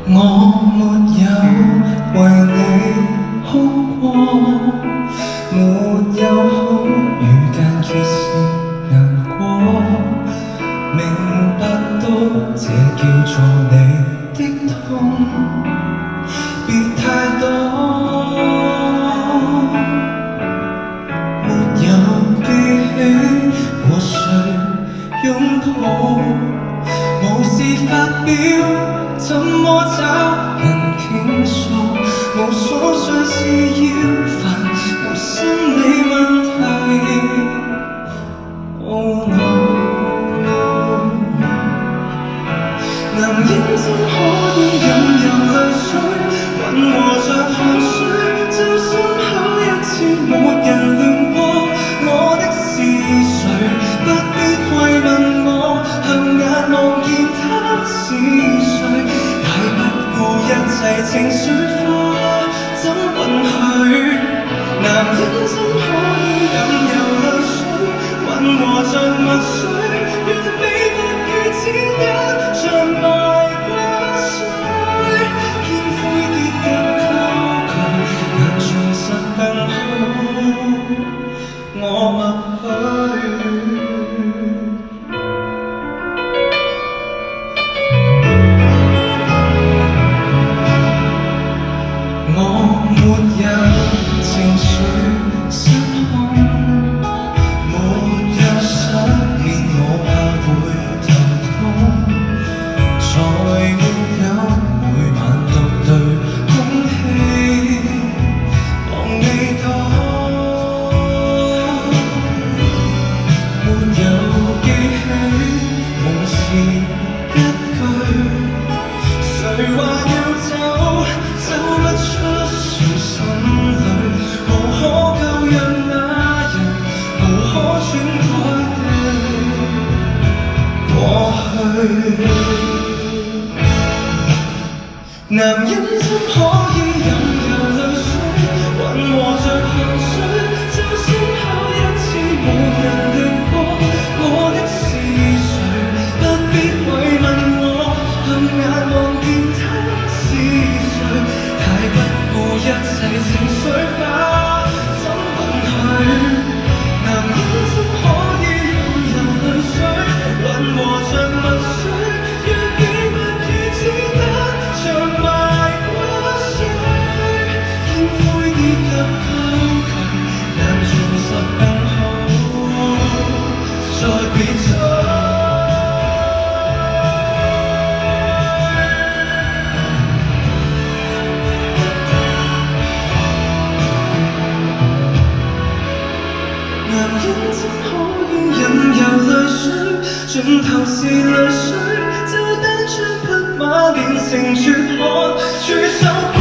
我沒有為你哭過，沒有好與間歇性難過，明白到這叫做你的痛，別太多。沒有記起和誰擁抱，無事發表。怎麼找人傾訴？無所事事要煩，無心理問題。Oh no， 男人怎可以任由淚水混和着汗水？就心口一次沒人亂過我的是誰？不必慰問我，合眼望見他是誰？一切情緒化，怎允許？男人怎可以任由淚水混和着墨水？讓你不如此一像賣瓜水，肩灰跌入溝渠，難重拾更好。我默許。沒有情緒失控，沒有失眠，我怕會頭痛，才沒有每晚獨對空氣望你多，沒有記起夢是一句，誰話要走，走不出。心裏無可救藥那人，無可篡改的過去。男人怎可以任由淚水混和着汗水？就心口一次無人亂過我的是誰？不必慰問我，合眼望見他是誰？太不顧一切情緒化，怎允許？男人怎可以任由淚水混和着墨水？讓你不如此得像賣瓜水，肩灰跌入溝渠，難重拾更好，再別再。男人怎可以任由淚水，盡頭是淚水，就單槍匹馬練成絕學，隨手。